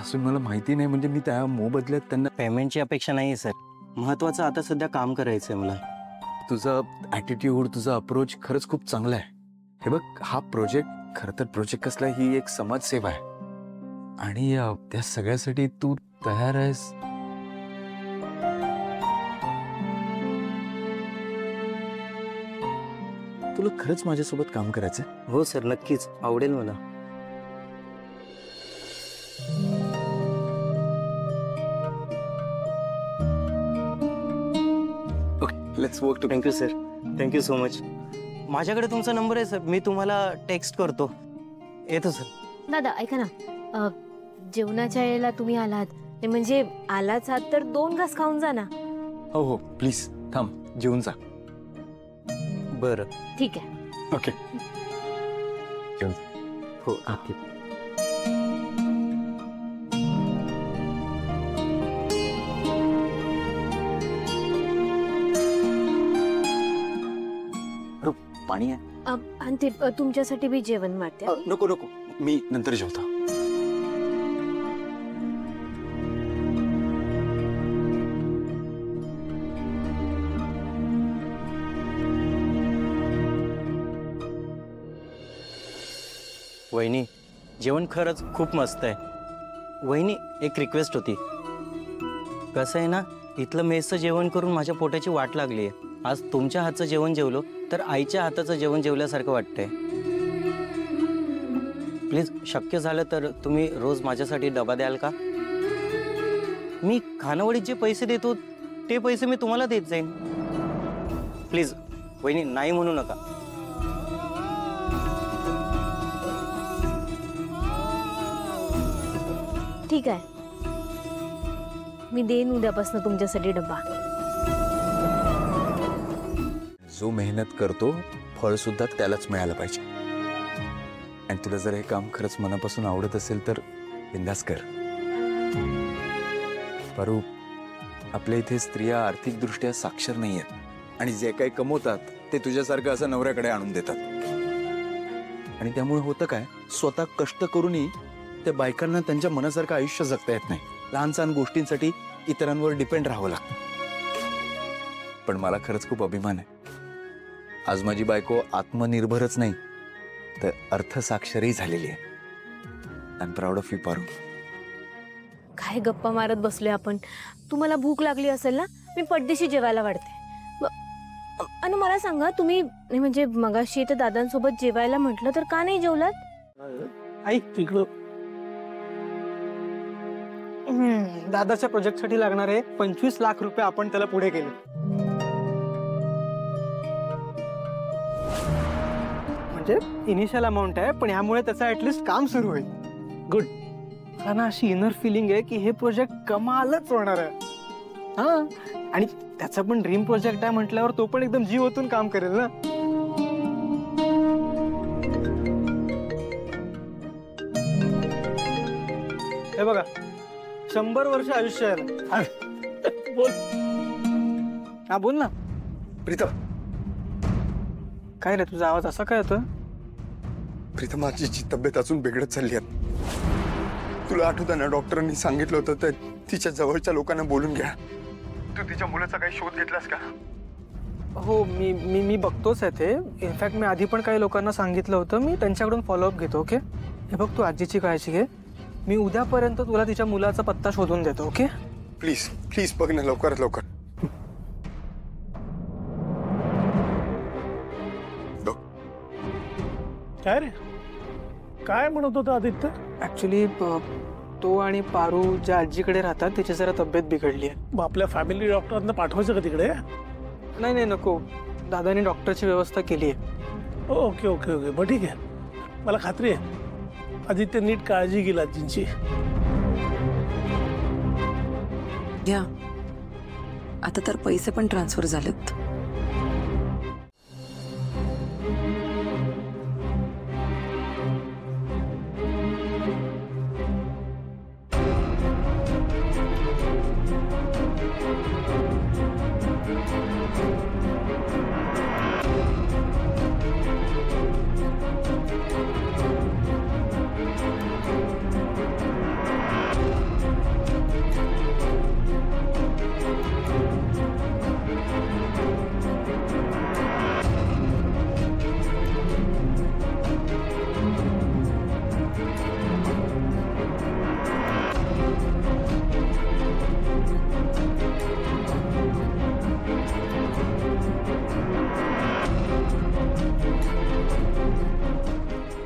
असून मला माहिती नाही, म्हणजे मी त्या मोबदल्यात त्यांना. पेमेंटची अपेक्षा नाही आहे सर, महत्त्वाचं आता सध्या काम करायचं आहे मला. तुझा ॲटिट्यूड, तुझा अप्रोच खरंच खूप चांगला आहे. हे बघ, हा प्रोजेक्ट खरं तर प्रोजेक्ट कसला, ही एक समाजसेवा आहे आणि त्या सगळ्यासाठी तू तयार आहेस. तुला खरंच माझ्यासोबत काम करायचंय? हो सर, नक्कीच आवडेल मला. Okay, let's work too. Thank you sir, thank you so much. माझ्याकडे तुमचा नंबर आहे सर, मी तुम्हाला टेक्स्ट करतो. येतो सर. दादा ऐका ना, जेवणाच्या वेळेला तुम्ही आलात ते म्हणजे आलाच आहात तर 2 घास खाऊन जा ना. हो हो, प्लीज थांब, जेवून जा. बरं. ठीक आहे. ओके, जेवून. हो नक्की. पाणी आहे? आणि ते तुमच्यासाठी मी जेवण मारते. नको नको, मी नंतर जेवतो. वहिनी, जेवण खरंच खूप मस्त आहे. वहिनी, एक रिक्वेस्ट होती. कसं आहे ना, इथलं मेसचं जेवण करून माझ्या पोटाची वाट लागली आहे. आज तुमच्या हातचं जेवण जेवलो तर आईच्या हाताचं जेवण जेवल्यासारखं वाटतंय. प्लीज शक्य झालं तर तुम्ही रोज माझ्यासाठी डबा द्याल का? मी खानावळीत जे पैसे देतो ते पैसे मी तुम्हाला देत जाईन. प्लीज वहिनी, नाही म्हणू नका. ठीक आहे, मी देईन उद्यापासून तुमच्यासाठी डब्बा. जो मेहनत करतो फळ सुद्धा त्यालाच मिळालं पाहिजे. आणि तुला जर हे काम खरंच मनापासून आवडत असेल तर बिंदास कर. पारू, आपल्या इथे स्त्रिया आर्थिकदृष्ट्या साक्षर नाही आहेत आणि जे काही कमवतात ते तुझ्यासारखं असं नवऱ्याकडे आणून देतात. आणि त्यामुळे होतं काय, स्वतः कष्ट करूनही त्या बायकांना त्यांच्या मनासारखं आयुष्य जगता येत नाही. लहान सहान गोष्टींसाठी इतरांवर डिपेंड राहावं लागतं. पण मला खरंच खूप अभिमान आहे, आज माझी बायको आत्मनिर्भरच नाही तर अर्थसाक्षरही झालेली आहे. I am proud of you Paru. काय गप्पा मारत बसलोय आपण. तुम्हाला भूक लागली असेल ना, मी पटदिशी जेवायला वाढते. आणि मला सांगा, तुम्ही म्हणजे मगाशी तर दादांसोबत जेवायला म्हटलं तर का नाही जेवलात? ऐक, तिकडं दादाच्या प्रोजेक्टसाठी लागणारे 25 लाख रुपये आपण त्याला पुढे केले. म्हणजे इनिशियल अमाऊंट आहे, पण ह्यामुळे त्याचं ऍटलिस्ट काम सुरू होईल. गुड. मला ना अशी इनर फिलिंग आहे की हे प्रोजेक्ट कमालच होणार आहे. हा, आणि त्याचा पण ड्रीम प्रोजेक्ट आहे म्हटल्यावर तो पण एकदम जीव ओतून काम करेल ना. हे बघा, 100 वर्ष आयुष्य आहे. बोल. हा बोल ना. प्रीतम, काय रे, तुझा आवाज असा काय होतो? प्रीतम, माझी तब्येत अजून बिघडत चालली आहे. तुला आठवतं ना, डॉक्टरांनी सांगितलं होतं तर तिच्या जवळच्या लोकांना बोलून घ्या. तू तिच्या मुलाचा काही शोध घेतलास का? हो, मी बघतोच आहे ते. इनफॅक्ट मी आधी पण काही लोकांना सांगितलं होतं, मी त्यांच्याकडून फॉलोअप घेतो. ओके, हे बघ, तू आजीची काळजी घे. मी उद्यापर्यंत तुला तिच्या मुलाचा पत्ता शोधून देतो. ओके, प्लीज प्लीज बघ ना, लवकरात लवकर. काय रे, काय म्हणत होता आदित्य? ऍक्च्युली तो आणि पारू ज्या आजीकडे राहतात त्याची जरा तब्येत बिघडली आहे. मग आपल्या फॅमिली डॉक्टरांना पाठवायचं का तिकडे? नाही नाही, नको. दादानी डॉक्टरची व्यवस्था केली आहे. ओके ओके ओके, मग ठीक आहे. मला खात्री आहे आदित्य नीट काळजी घेईल आजींची. घ्या, आता तर पैसे पण ट्रान्सफर झालेत.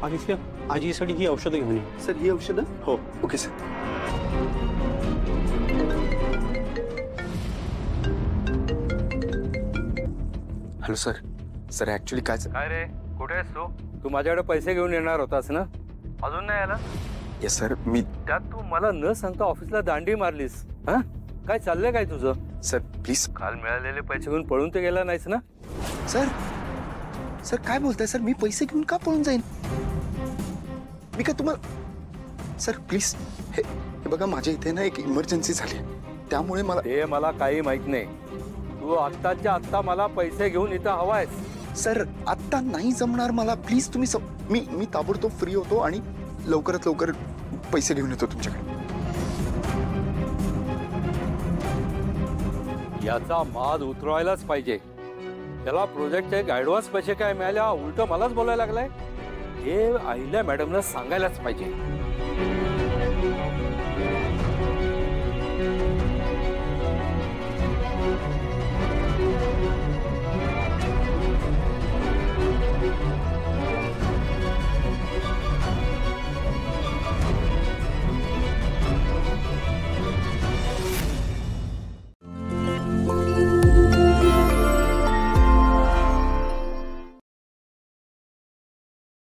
आदित्य आजीसाठी ही औषधं घेऊन ये. सर ही औषधं हो. Okay sir. Hello sir. Sir actually काय काय रे, कुठे आहेस तू? तू माझ्याकडे पैसे घेऊन येणार होतास ना? अजून नाही आला? Yes sir. मी त्यात तू मला न सांगता ऑफिसला दांडी मारलीस. हा, काय चाललंय काय तुझं? Sir please. काल मिळालेले पैसे घेऊन पळून ते गेला नाहीस ना? सर सर काय बोलताय सर? मी पैसे घेऊन का पळून जाईन? मी काय तुम्हाला सर प्लीज हे बघा, माझ्या इथे ना एक इमर्जन्सी झाली त्यामुळे मला ते मला काही माहित नाही. तू आत्ताच्या आत्ता मला पैसे घेऊन इथं हवायस. सर आत्ता नाही जमणार मला. प्लीज तुम्ही मी ताबडतोब फ्री होतो आणि लवकरात लवकर पैसे घेऊन येतो तुमच्याकडे. याचा माज उतरवायलाच पाहिजे. त्याला प्रोजेक्टचे ऍडव्हान्स पैसे काय मिळाले, उलट मलाच बोलायला लागलाय. हे आहिल्या मॅडमला सांगायलाच पाहिजे.